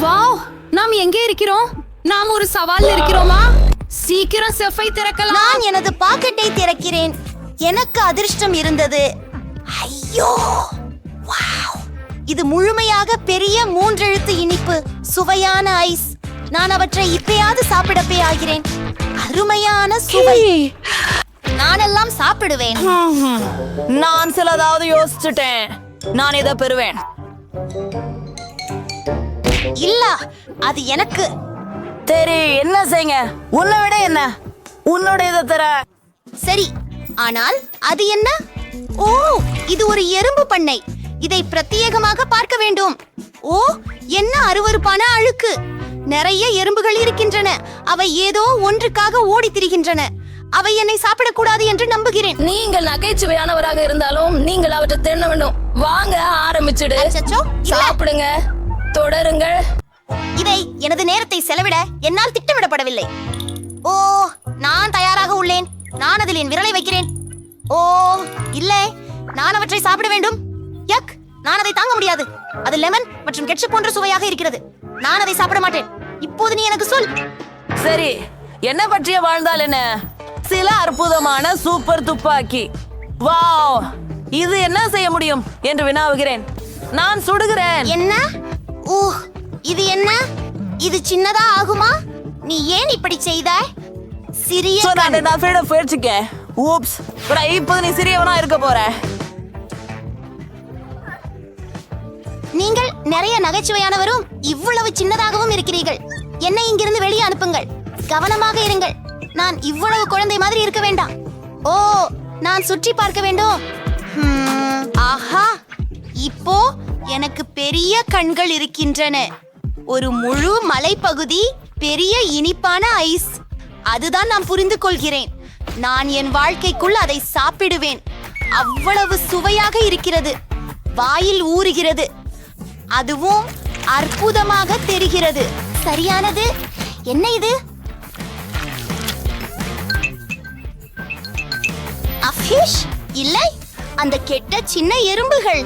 Wow, நாம் எங்கே இருக்கிறோம்? நாம் ஒரு சவால்ல இருக்கிறோமா? சீக்கிரம் செஃப்பை திறக்கலாம். நான் எனது பாக்கெட்டை திறக்கிறேன். எனக்கு அதிர்ஷ்டம் இருந்தது. ஐயோ, வாவ்! இது முழுமையாக பெரிய 3 எழுத்து இனிப்பு சுவையான ஐஸ். நான் அவற்றை இப்பயாவது சாப்பிடப்பே ஆகிறேன். அருமையான சுவை. நானெல்லாம் சாப்பிடுவேன். நான் சிலதாவது யோசிச்சுட்டேன். நான் இதை பெறுவேன். இல்ல, அது எனக்கு. சரி, என்ன செய்யுங்க. உன்னை விட என்ன உன்னோட இதை தர. சரி, ஆனால் அது என்ன? ஓ, இது ஒரு எறும்பு பண்ணை. இதை பிரத்யேகமாக பார்க்க வேண்டும். ஓ, என்ன அருவருப்பான அழுக்கு. நிறைய எறும்புகள் இருக்கின்றன. அவை ஏதோ ஒன்றுக்காக ஓடி திரிகின்றன. அவை என்னை சாப்பிடக்கூடாது என்று நம்புகிறேன். நீங்கள் நகைச்சுவையானவராக இருந்தாலும் நீங்கள் அவற்றை தின்ன வேண்டும். வாங்க, ஆரம்பிச்சிடு. அச்சச்சோ, இல்ல. சாப்பிடுங்க, தொடருங்கள். இதை எனது நேரத்தை செலவிட என்னால் திட்டமிடப்படவில்லை. ஓ, நான் தயாராக உள்ளேன். நான் அதில் என் விரலை வைக்கிறேன். ஓ, இல்லை, நான் அவற்றை சாப்பிட வேண்டும். யக், நான் அதை தாங்க முடியாது. அது லெமன் மற்றும் கெட்சப் போன்ற சுவையாக இருக்கிறது. நான் அதை சாப்பிட மாட்டேன். இப்போது நீ எனக்கு சொல். சரி, என்ன பற்றிய வாழ்ந்தால் என்ன? சில அற்புதமான சூப்பர் துப்பாக்கி. வாவ், இது என்ன செய்ய முடியும் என்று வினாவுகிறேன். நான் சுடுகிறேன். என்ன? ஓ, இது என்ன? இது சின்னதா ஆகுமா? நீ ஏன் இப்படி செய்தாய்? சிறிய கண். நான் ஃப்ரீடம் போயிடுச்சுக்கேன். ஊப்ஸ், இப்போது நீ சிறியவனா இருக்க போற. நீங்கள் நிறைய நகைச்சுவையானவரும் இவ்வளவு சின்னதாகவும் இருக்கிறீர்கள். என்னை இங்கிருந்து வெளியே அனுப்புங்கள். கவனமாக இருங்கள். நான் இவ்வளவு குழந்தை மாதிரி இருக்க வேண்டாம். ஓ, நான் சுற்றி பார்க்க வேண்டும். ஆஹா, இப்போ எனக்கு பெரிய கண்கள் இருக்கின்றன. ஒரு முழு மலைப்பகுதி, பெரிய இனிப்பான ஐஸ். அதுதான் நான் புரிந்து கொள்கிறேன். நான் என் வாழ்க்கைக்குள் அதை சாப்பிடுவேன். அவ்வளவு சுவையாக இருக்கிறது. வாயில் ஊறுகிறது. அதுவும் அற்புதமாக தெரிகிறது. சரியானது. என்ன இது? அஃபிஷ்? இல்லை, அந்த கெட்ட சின்ன எறும்புகள்.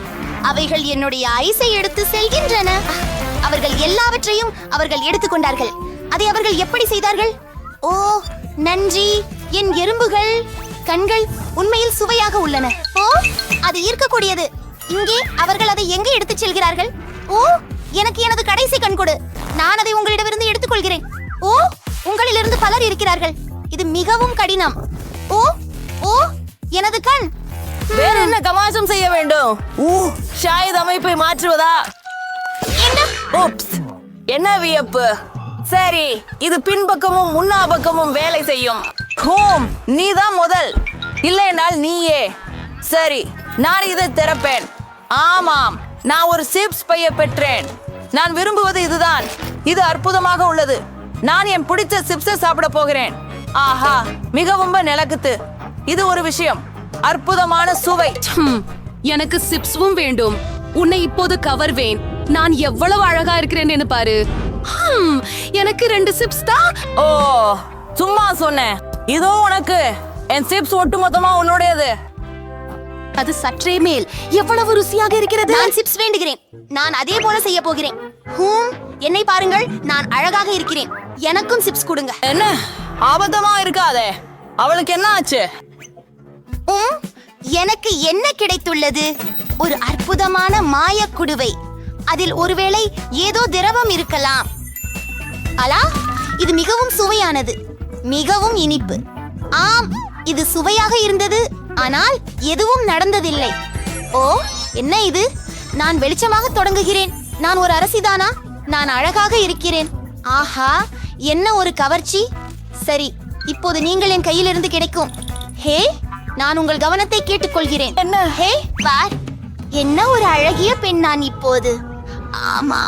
அவைகள் என்னுடைய ஐஸை எடுத்து செல்கின்றன. அவர்கள் எல்லாவற்றையும் அவர்கள் எடுத்துக்கொண்டார்கள். அதை அவர்கள் எப்படி செய்தார்கள்? ஓ, நன்றி என் எறும்புகள். கண்கள் உண்மையில் சுவையாக உள்ளன. ஓ, அது ஈர்க்கக்கூடியது. இங்கே அவர்கள் அதை எங்கே எடுத்துச் செல்கிறார்கள்? ஓ, எனக்கு எனது கடைசி கண் கொடு. நான் அதை உங்களிடமிருந்து எடுத்துக்கொள்கிறேன். ஓ, உங்களிலிருந்து பலர் இருக்கிறார்கள். இது மிகவும் கடினம். ஓ ஓ, எனது கண். வேற என்ன கமாசம் செய்ய வேண்டும்? ஷாயத் அமைப்பை மாற்றுவதா? என்ன? ஓப்ஸ், என்ன வியப்பு. சரி, இது பின்பக்கமும் முன்னா பக்கமும் வேலை செய்யும். ஹோம், நீதான் முதல். இல்லைனால் நீயே. சரி, நான் இதை திறப்பேன். ஆமாம், நான் ஒரு சிப்ஸ் பைய பெற்றேன். நான் விரும்புவது இதுதான். இது அற்புதமாக உள்ளது. நான் என் பிடித்த சிப்ஸை சாப்பிட போகிறேன். ஆஹா, மிகவும் நிலக்குத்து. இது ஒரு விஷயம். அற்புதமான சுவை. எனக்கு சிப்ஸும் வேண்டும். உன்னை இப்போது கவர்வேன். நான் எவ்வளவு அழகா இருக்கிறேன் என்று பாரு. எனக்கு 2 சிப்ஸ் தான். ஓ, சும்மா சொன்னேன். இதோ உனக்கு. என் சிப்ஸ் ஒட்டுமொத்தமா உன்னுடையது. அது சற்றே மேல். எவ்வளவு ருசியாக இருக்கிறது. நான் சிப்ஸ் வேண்டுகிறேன். நான் அதே போல செய்ய போகிறேன். என்னை பாருங்கள், நான் அழகாக இருக்கிறேன். எனக்கும் சிப்ஸ் கொடுங்க. என்ன ஆபத்தமா இருக்காதே. அவளுக்கு என்ன ஆச்சு? எனக்கு என்ன கிடைத்துள்ளது? ஒரு அற்புதமான மாய குடுவை. அதில் ஒருவேளை ஏதோ திரவம் இருக்கலாம். அலா, இது மிகவும் சுவையானது. மிகவும் இனிப்பு. ஆம், இது சுவையாக இருந்தது. ஆனால் எதுவும் நடந்ததில்லை. ஓ, என்ன இது? நான் வெளிச்சமாக தொடங்குகிறேன். நான் ஒரு அரசிதானா? நான் அழகாக இருக்கிறேன். ஆஹா, என்ன ஒரு கவர்ச்சி. சரி, இப்போது நீங்கள் என் கையிலிருந்து கிடைக்கும். ஹே, நான் உங்கள் கவனத்தை கேட்டுக்கொள்கிறேன். என்ன? ஹே, பார், என்ன ஒரு அழகிய பெண் நான் இப்போது. ஆமா,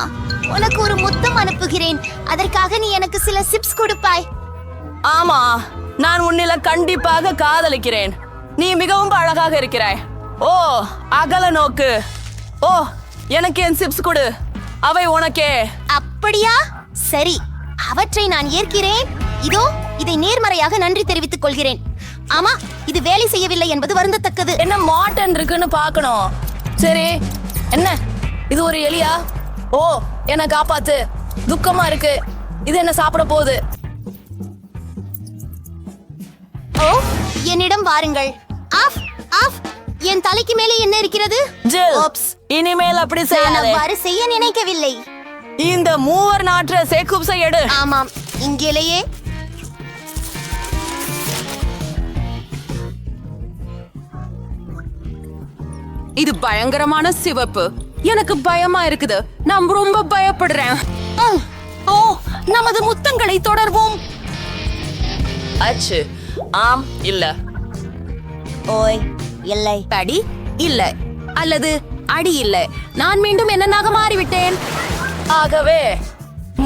உனக்கு ஒரு முத்தம் அனுப்புகிறேன். அதற்காக நீ எனக்கு சில சிப்ஸ் கொடுப்பாய். ஆமா, நான் உன்னில கண்டிப்பாக காதலிக்கிறேன். நீ மிகவும் அழகாக இருக்கிறாய். ஓ, அகல நோக்கு. ஓ, எனக்கு என் சிப்ஸ் கொடு. அவை உனக்கே. அப்படியா? சரி, அவற்றை நான் ஏற்கிறேன். இதோ, இதை நேர்மறையாக நன்றி தெரிவித்துக் கொள்கிறேன். ஆமா, இது வேலை செய்யவில்லை என்பது வருந்தத்தக்கது. என்ன மாட்டன் இருக்குன்னு பார்க்கணும். சரி, என்ன இது? ஒரு எலியா? ஓ, என்ன காப்பாத்து. துக்கமா இருக்கு. இது என்ன சாப்பிட போகுது? ஓ, என்னிடம் வாருங்கள். ஆஃப் ஆஃப், என் தலைக்கு மேலே என்ன இருக்கிறது? ஜில், ஓப்ஸ், இனிமேல் அப்படி நான் செய்யாதே. அவ்வாறு செய்ய நினைக்கவில்லை. இந்த மூவர் நாற்ற சேக்குப்ஸை எடு. ஆமாம், இங்கேலேயே. இது பயங்கரமான சிவப்பு. எனக்கு பயமா இருக்குது. நான் ரொம்ப பயப்படுறேன். ஓ, நமது முத்தங்களை தொடர்வோம். அச்சு, ஆம், இல்ல. ஓய், இல்லை. அடி இல்ல, அல்லது அடி இல்ல. நான் மீண்டும் என்னனாக மாறிவிட்டேன். ஆகவே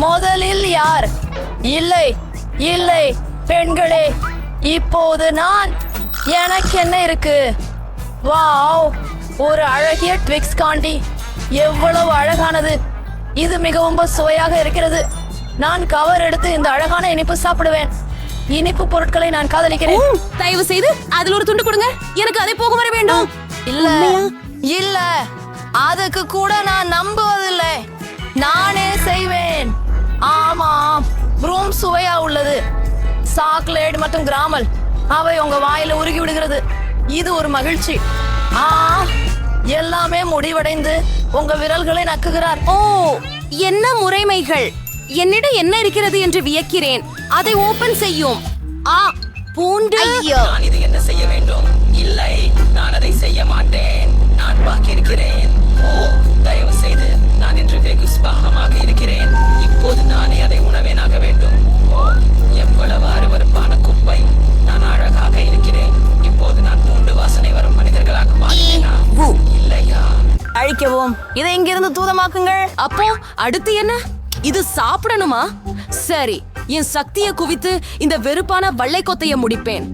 முதலில் யார்? இல்லை இல்லை பெண்களே, இப்போது நான். எனக்கு என்ன இருக்கு? வாவ், ஒரு அழகிய ட்விக்ஸ் காண்டி. எவ்வளவு அழகானது! இது மிகவும் சுவையாக இருக்கிறது. நான் கவர் எடுத்து இந்த அழகான இனிப்பு சாப்பிடுவேன். இனிப்பு பொருட்களை நான் காதலிக்கிறேன். தயவு செய்து அதில் ஒரு துண்டு கொடுங்க. எனக்கு அதை போக வர வேண்டும். இல்ல இல்ல, அதுக்கு கூட நான் நம்புவதில்லை. நானே செய்வேன். ஆமாம், ரொம்ப சுவையா உள்ளது. சாக்லேட் மற்றும் கிராமல் அவை உங்க வாயில உருகி விடுகிறது. இது ஒரு மகிழ்ச்சி. எல்லாமே முடிவடைந்து உங்க விரல்களை நக்குகிறார். ஓ, என்ன முறைமைகள்! என்னிடம் என்ன இருக்கிறது என்று வியக்கிறேன். அதை ஓபன் செய்யும். பூண்டு. ஐயோ, நான் இது என்ன செய்ய வேண்டும்? இல்லை, நான் அதை செய்ய மாட்டேன். நான் பாக்கி இருக்கிறேன். ஓ, தயவு செய்து, நான் இன்று வெகு சுபாகமாக இருக்கிறேன். இப்போது நானே அதை உணவேனாக வேண்டும். ஓ, எவ்வளவு அருவருப்பான குப்பை. நான் அழகாக இருக்கிறேன். இப்போது நான் பூண்டு வாசனை வரும் மனிதர்களாக மாறினேனா? இல்லையா? அழிக்கவும். இதை இங்கிருந்து தூதமாக்குங்கள். அப்போ அடுத்து என்ன? இது சாப்பிடணுமா? சரி, என் சக்தியை குவித்து இந்த வெறுப்பான வள்ளை கொத்தையை முடிப்பேன்.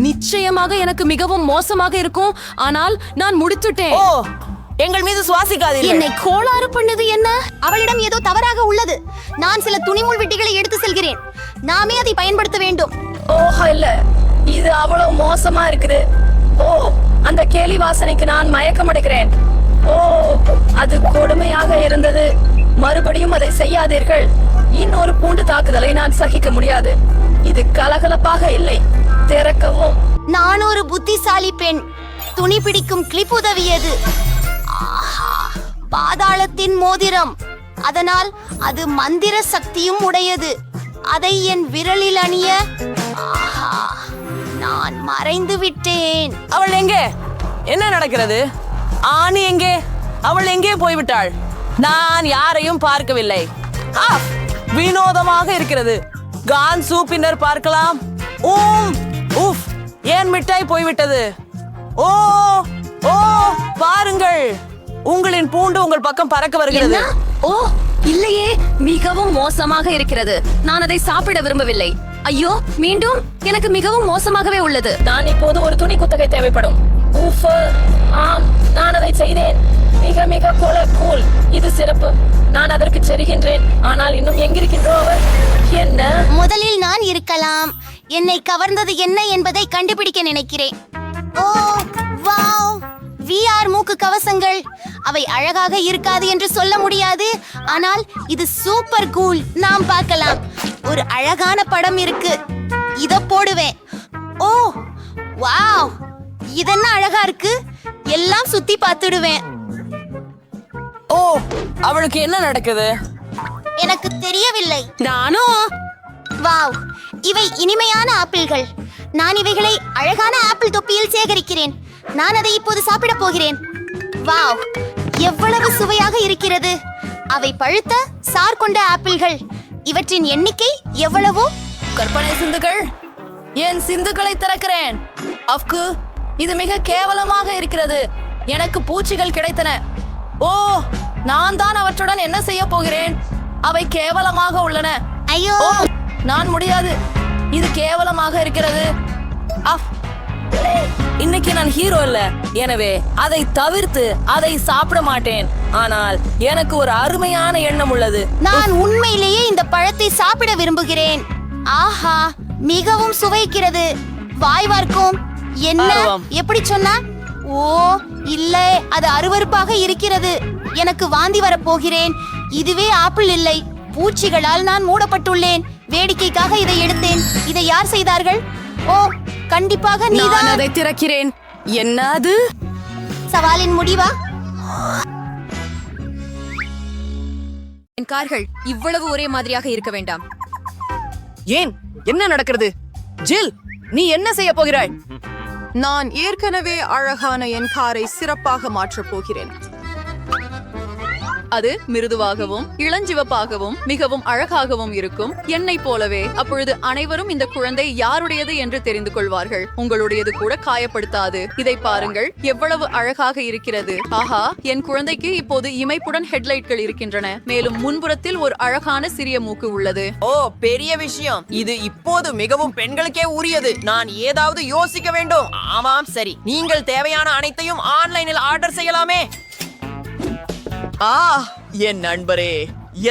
நிச்சயமாக எனக்கு மிகவும் மோசமாக இருக்கும், ஆனால் நான் முடித்துட்டேன். ஓ, எங்கள் மீது சுவாசிக்காதீர்கள். என்னை கோளாறு பண்ணது என்ன? அவளிடம் ஏதோ தவறாக உள்ளது. நான் சில துணிமுள் வெட்டிகளை எடுத்து செல்கிறேன். நாமே அதை பயன்படுத்த வேண்டும். ஓஹோ, இல்ல, இது அவ்வளவு மோசமா இருக்குது. ஓ, அந்த கேலி வாசனைக்கு நான் மயக்கம் அடைகிறேன். ஓ, அது கொடுமையாக இருந்தது. மறுபடியும் அதை செய்யாதீர்கள். இன்னொரு பூண்டு தாக்குதலை நான் சகிக்க முடியாது. இது கலகலப்பாக இல்லை. திறக்கவும். நான் ஒரு புத்திசாலி பெண். துணி பிடிக்கும் கிளிப் உதவியது. ஆஹா, பாதாளத்தின் மோதிரம். அதனால் அது மந்திர சக்தியும் உடையது. அதை என் விரலில் அணிய. ஆஹா, நான் மறைந்து விட்டேன். அவள் எங்கே? என்ன நடக்கிறது? ஆணி எங்கே? அவள் எங்கே போய்விட்டாள்? நான் யாரையும் பார்க்கவில்லை. வினோதமாக இருக்கிறது. கான்சு பின்னர் பார்க்கலாம். உஃப், ஏன் மிட்டாய் போய்விட்டது? ஓ ஓ, பாருங்கள், உங்களின் பூண்டு உங்கள் பக்கம் பறக்க வருகிறது. ஓ, இல்லையே, மிகவும் மோசமாக இருக்கிறது. நான் அதை சாப்பிட விரும்பவில்லை. ஐயோ, மீண்டும் எனக்கு மிகவும் மோசமாகவே உள்ளது. நான் இப்போது ஒரு துணி குத்தகை தேவைப்படும். ஆம், நான் அதை செய்தேன். மிக மிக கூல். இது சிறப்பு. நான் அதற்கு செல்கின்றேன். ஆனால் இன்னும் எங்கிருக்கின்றோ அவர்? என்ன? முதலில் நான் இருக்கலாம். என்னை கவர்ந்தது என்ன என்பதை கண்டுபிடிக்க நினைக்கிறேன். ஓ, வாவ், VR மூக்கு கவசங்கள். அவை அழகாக இருக்காது என்று சொல்ல முடியாது, ஆனால் இது சூப்பர் கூல். நாம் பார்க்கலாம். ஒரு அழகான படம் இருக்கு. இத போடுவேன். ஓ, வாவ், இதென்ன அழகா இருக்கு. எல்லாம் சுத்தி பார்த்துடுவேன். ஓ, அவளுக்கு என்ன நடக்குது? எனக்கு தெரியவில்லை. நானும். வாவ், இவை இனிமையான ஆப்பிள்கள். நான் இவைகளை அழகான ஆப்பிள் தொப்பியில் சேகரிக்கிறேன். நான் அதை இப்போது சாப்பிட போகிறேன். வாவ், எவ்வளவு சுவையாக இருக்கிறது. அவை பழுத்த சார் கொண்ட ஆப்பிள்கள். இவற்றின் எண்ணிக்கை எவ்வளவோ. கற்பனை சிந்துகள். என் சிந்துகளை திறக்கிறேன். அஃப்கு, இது மிக கேவலமாக இருக்கிறது. எனக்கு பூச்சிகள் கிடைத்தன. ஓ, நான் தான் அவற்றுடன் என்ன செய்ய போகிறேன்? அவை கேவலமாக உள்ளன. ஐயோ, ஓ, நான் முடியாது. இது கேவலமாக இருக்கிறது. இன்னைக்கு நான் ஹீரோ இல்ல, எனவே அதை தவிர்த்து அதை சாப்பிட மாட்டேன். ஆனால் எனக்கு ஒரு அருமையான எண்ணம் உள்ளது. நான் உண்மையிலேயே இந்த பழத்தை சாப்பிட விரும்புகிறேன். ஆஹா, மிகவும் சுவைக்கிறது. வாய் வார்க்கும். என்ன? ஆர்வம். எப்படி சொன்னா? ஓ, இல்லை, அது அருவருப்பாக இருக்கிறது. எனக்கு வாந்தி வரப்போகிறேன். இதுவே ஆப்பிள் இல்லை. பூச்சிகளால் நான் மூடப்பட்டுள்ளேன். வேடிக்கைக்காக இதை எடுத்தேன். இதை யார் செய்தார்கள்? ஓ, கண்டிப்பாக நான் நீதான். அதை திறக்கிறேன். என்ன அது? சவாலின் முடிவா? என் கார்கள் இவ்வளவு ஒரே மாதிரியாக இருக்க வேண்டாம். ஏன் என்ன நடக்கிறது? ஜில், நீ என்ன செய்ய போகிறாய்? நான் ஏற்கனவே அழகான என் காரை சிறப்பாக மாற்றப் போகிறேன். அது மிருதுவாகவும் இளஞ்சிவப்பாகவும் மிகவும் அழகாகவும் இருக்கும். என்னை போலவே. அப்பொழுது அனைவரும் இந்த குழந்தை யாருடையது என்று தெரிந்து கொள்வார்கள். உங்களுடையது கூட காயப்படுத்தாது. இதை பாருங்கள், எவ்வளவு அழகாக இருக்கிறது. ஆஹா, என் குழந்தைக்கு இப்போது இமைப்புடன் ஹெட்லைட்கள் இருக்கின்றன. மேலும் முன்புறத்தில் ஒரு அழகான சிறிய மூக்கு உள்ளது. ஓ, பெரிய விஷயம். இது இப்போது மிகவும் பெண்களுக்கே உரியது. நான் ஏதாவது யோசிக்க வேண்டும். ஆமாம், சரி. நீங்கள் தேவையான அனைத்தையும் ஆன்லைனில் ஆர்டர் செய்யலாமே. என் நண்பரே,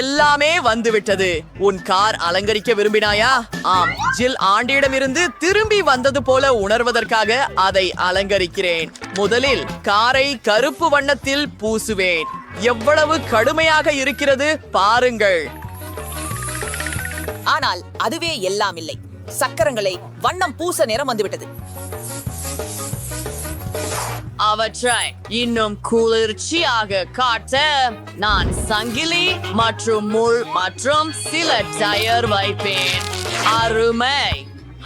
எல்லாமே வந்துவிட்டது. உன் கார் அலங்கரிக்க விரும்பினாயா? ஆம், ஜில் ஆண்டியிடமிருந்து திரும்பி வந்தது போல உணர்வதற்காக அதை அலங்கரிக்கிறேன். முதலில் காரை கருப்பு வண்ணத்தில் பூசுவேன். எவ்வளவு கடுமையாக இருக்கிறது பாருங்கள். ஆனால் அதுவே எல்லாம் இல்லை. சக்கரங்களை வண்ணம் பூச நேரம் வந்துவிட்டது. அவற்றை இன்னும் குளிர்ச்சியாக காட்ட நான் சங்கிலி மற்றும் முள் மற்றும் சில டயர் வைப்பேன். அருமை.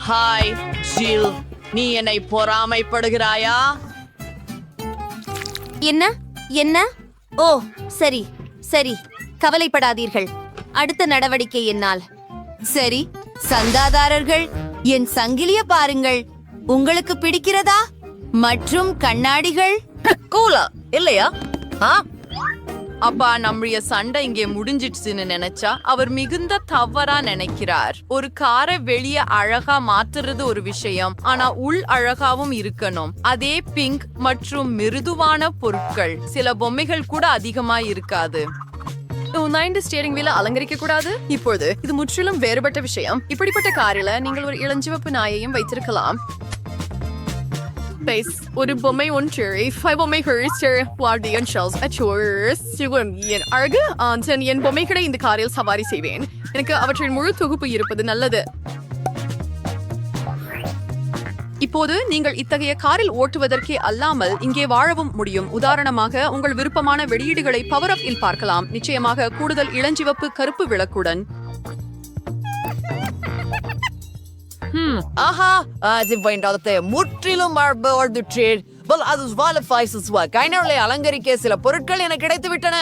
ஹாய் ஜில், நீ என்னை பொறாமைப்படுகிறாயா? என்ன என்ன? ஓ, சரி சரி, கவலைப்படாதீர்கள். அடுத்த நடவடிக்கை என்னால். சரி, சந்தாதாரர்கள், என் சங்கிலிய பாருங்கள். உங்களுக்கு பிடிக்கிறதா? மற்றும் கண்ணாடிகள் கூலா இல்லையா? அப்பா, நம்முடைய சண்டை இங்கே முடிஞ்சிடுச்சுன்னு நினைச்சா அவர் மிகுந்த தவறா நினைக்கிறார். ஒரு காரை வெளியே அழகா மாத்துறது ஒரு விஷயம், ஆனா உள் அழகாவும் இருக்கணும். அதே பிங்க் மற்றும் மிருதுவான பொருட்கள். சில பொம்மைகள் கூட அதிகமா இருக்காது. இந்த ஸ்டீரிங் வீல அலங்கரிக்க கூடாது. இப்பொழுது இது முற்றிலும் வேறுபட்ட விஷயம். இப்படிப்பட்ட காரில நீங்கள் ஒரு இளஞ்சிவப்பு நாயையும் வைத்திருக்கலாம். ஒரு பொம்மை ஒன்று பொம்மைகள் அழகு. என் பொம்மைகளை இந்த காரில் சவாரி செய்வேன். எனக்கு அவற்றின் முழு தொகுப்பு இருப்பது நல்லது. இப்போது நீங்கள் இத்தகைய காரில் ஓட்டுவதற்கே அல்லாமல் இங்கே வாழவும் முடியும். உதாரணமாக, உங்கள் விருப்பமான வெளியீடுகளை பவர் அப் இல் பார்க்கலாம். நிச்சயமாக கூடுதல் இளஞ்சிவப்பு கருப்பு விளக்குடன். ஆஹா, முற்றிலும் கைநலை அலங்கரிக்க சில பொருட்கள் எனக்கு கிடைத்து விட்டன.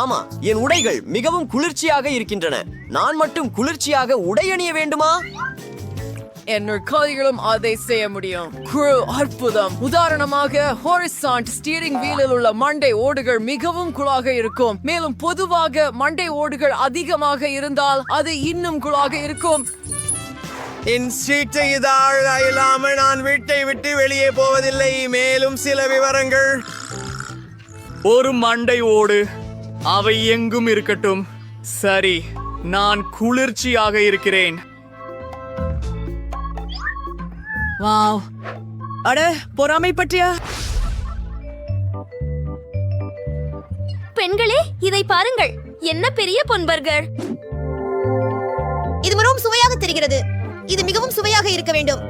ஆமா, என் உடைகள் மிகவும் குளிர்ச்சியாக இருக்கின்றன. நான் மட்டும் குளிர்ச்சியாக உடை அணிய வேண்டுமா? என்னோட கைகளும் அதை செய்ய முடியும். குழு அற்புதம். உதாரணமாக, ஹாரிசான்ட் ஸ்டீரிங் வீலில் உள்ள மண்டை ஓடுகள் மிகவும் குழாக இருக்கும். மேலும் பொதுவாக மண்டை ஓடுகள் அதிகமாக இருந்தால் அது இன்னும் குழாக இருக்கும். என் சீட்டை இல்லாமல் நான் வீட்டை விட்டு வெளியே போவதில்லை. மேலும் சில விவரங்கள். ஒரு மண்டை ஓடு, அவை எங்கும் இருக்கட்டும். சரி, நான் குளிர்ச்சியாக இருக்கிறேன். வாவ், அட, பொறாமை பற்றியா? பெண்களே, இதை பாருங்கள். என்ன பெரிய பொன்பர்கர். இது மிகவும் சுவையாக தெரிகிறது. இது மிகவும் சுவையாக இருக்க வேண்டும்.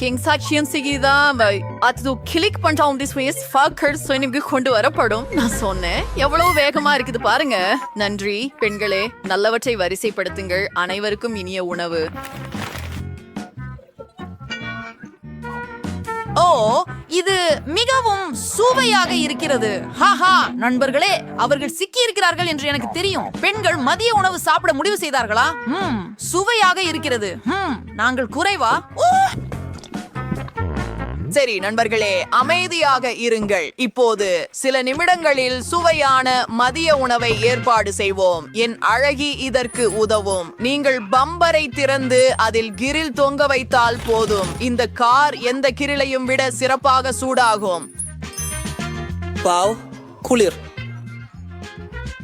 கிங் சாட்சியம் செய்தான். அது கிளிக் பண்றோம். திஸ் வேஸ் ஃபக்கர் சொன்னீங்க கொண்டு வரப்படும். நான் சொன்னேன், எவ்வளவு வேகமா இருக்குது பாருங்க. நன்றி பெண்களே, நல்லவற்றை வரிசைப்படுத்துங்கள். அனைவருக்கும் இனிய உணவு. ஓ, இது மிகவும் சுவையாக இருக்கிறது. ஹாஹா, நண்பர்களே, அவர்கள் சிக்கி இருக்கிறார்கள் என்று எனக்கு தெரியும். பெண்கள் மதிய உணவு சாப்பிட முடிவு செய்தார்களா? சுவையாக இருக்கிறது. நாங்கள் குறைவா? சரி நண்பர்களே, அமைதியாக இருங்கள். இப்போது சில நிமிடங்களில் சுவையான மதிய உணவை ஏற்பாடு செய்வோம். என் அழகி இதற்கு உதவும். நீங்கள் பம்பரை திறந்து அதில் கிரில் தொங்க வைத்தால் போதும். இந்த கார் எந்த கிரிலையும் விட சிறப்பாக சூடாகும். வாவ், குளிர்.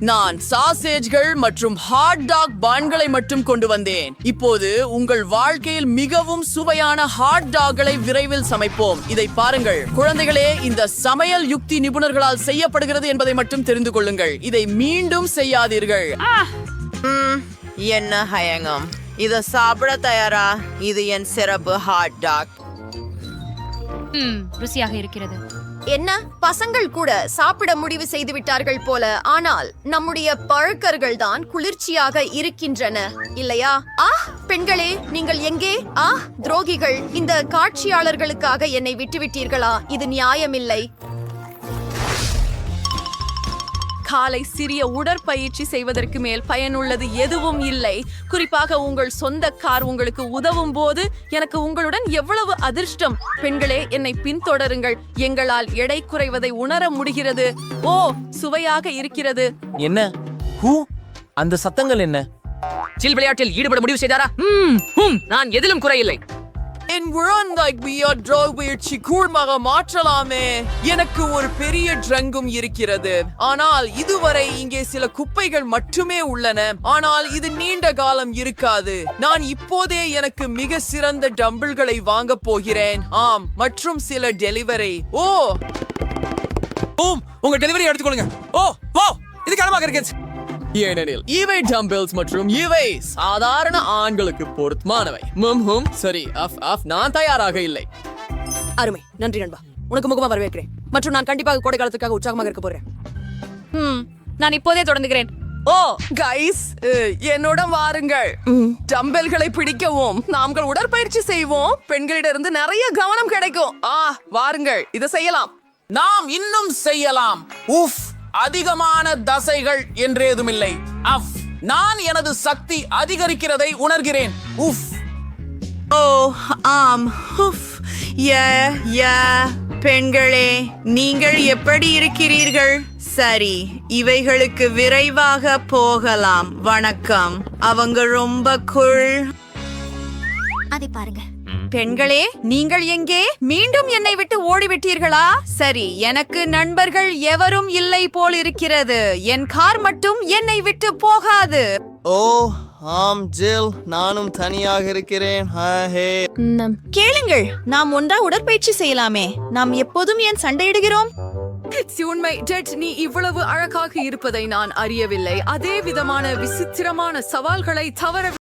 நான் சாசேஜ்கள் மற்றும் ஹாட் டாக் பான்களை மட்டும் கொண்டு வந்தேன். இப்போது உங்கள் வாழ்க்கையில் மிகவும் சுவையான ஹாட் டாக்களை விரைவில் சமைப்போம். இதை பாருங்கள் குழந்தைகளே, இந்த சமையல் யுக்தி நிபுணர்களால் செய்யப்படுகிறது என்பதை மட்டும் தெரிந்து கொள்ளுங்கள். இதை மீண்டும் செய்யாதீர்கள். என்ன ஹயங்கம், இத சாப்பிட தயாரா? இது என் சிறப்பு ஹாட் டாக். ருசியாக இருக்கிறது. என்ன, பசங்கள் கூட சாப்பிட முடிவு செய்து விட்டார்கள் போல. ஆனால் நம்முடைய பழக்கர்கள் தான் குளிர்ச்சியாக இருக்கின்றன, இல்லையா? பெண்களே, நீங்கள் எங்கே? துரோகிகள், இந்த காட்சியாளர்களுக்காக என்னை விட்டுவிட்டீர்களா? இது நியாயமில்லை. காலை சிறிய உடற்பயிற்சி செய்வதற்கு மேல் பயனுள்ளது எதுவும் இல்லை. குறிப்பாக உங்கள் சொந்த கார் உங்களுக்கு உதவும் போது எனக்கு உங்களுடன் எவ்வளவு அதிர்ஷ்டம். பெண்களே, என்னை பின்தொடருங்கள். எங்களால் எடை குறைவதை உணர முடிகிறது. ஓ, சுவையாக இருக்கிறது. என்ன அந்த சத்தங்கள் என்ன? சில் விளையாட்டில் ஈடுபட முடிவு செய்தாரா? நான் எதிலும் குறையில்லை. என் முயற்சி கூர்மாக மாற்றலாமே. எனக்கு ஒரு பெரிய ட்ரங்கும் இருக்கிறது, ஆனால் இதுவரை இங்கே சில குப்பைகள் மட்டுமே உள்ளன. ஆனால் இது நீண்ட காலம் இருக்காது. நான் இப்போதே எனக்கு மிக சிறந்த டம்பிள்களை வாங்க போகிறேன். மற்றும் சில டெலிவரி. உங்க டெலிவரி எடுத்துக்கொள்ளுங்க. இது கனமாக இருக்கு. ஏனெனில் இவை டம்பிள்ஸ் மற்றும் இவை சாதாரண ஆண்களுக்கு பொருத்தமானவை. சரி, நான் தயாராக இல்லை. அருமை, நன்றி நண்பா. உனக்கு முகமா வரவேற்கிறேன். மற்றும் நான் கண்டிப்பாக கோடை காலத்துக்காக உற்சாகமாக இருக்க போறேன். நான் இப்போதே தொடங்குகிறேன். கைஸ், என்னோட வாருங்கள். டம்பல்களை பிடிக்கவும் நாங்கள் உடற்பயிற்சி செய்வோம். பெண்களிடமிருந்து நிறைய கவனம் கிடைக்கும். வாருங்கள், இதை செய்யலாம். நாம் இன்னும் செய்யலாம். அதிகமான தசைகள் என்றேதுமில்லை. நான் எனது சக்தி அதிகரிக்கிறதை உணர்கிறேன். பெண்களே, நீங்கள் எப்படி இருக்கிறீர்கள்? சரி, இவைகளுக்கு விரைவாக போகலாம். வணக்கம். அவங்க ரொம்ப அதை பாருங்க. பெண்களே, நீங்கள் எங்கே? மீண்டும் என்னை விட்டு ஓடிவிட்டீர்களா? சரி, எனக்கு நண்பர்கள் எவரும் இல்லை போல் இருக்கிறது. என் கார் மட்டும் என்னை விட்டு போகாது. ஜில், நானும் தனியாக இருக்கிறேன். கேளுங்கள், நாம் ஒன்றா உடற்பயிற்சி செய்யலாமே. நாம் எப்போதும் ஏன் சண்டையிடுகிறோம்? உண்மை டெட், நீ இவ்வளவு அழகாக இருப்பதை நான் அறியவில்லை. அதே விதமான விசித்திரமான சவால்களை தவற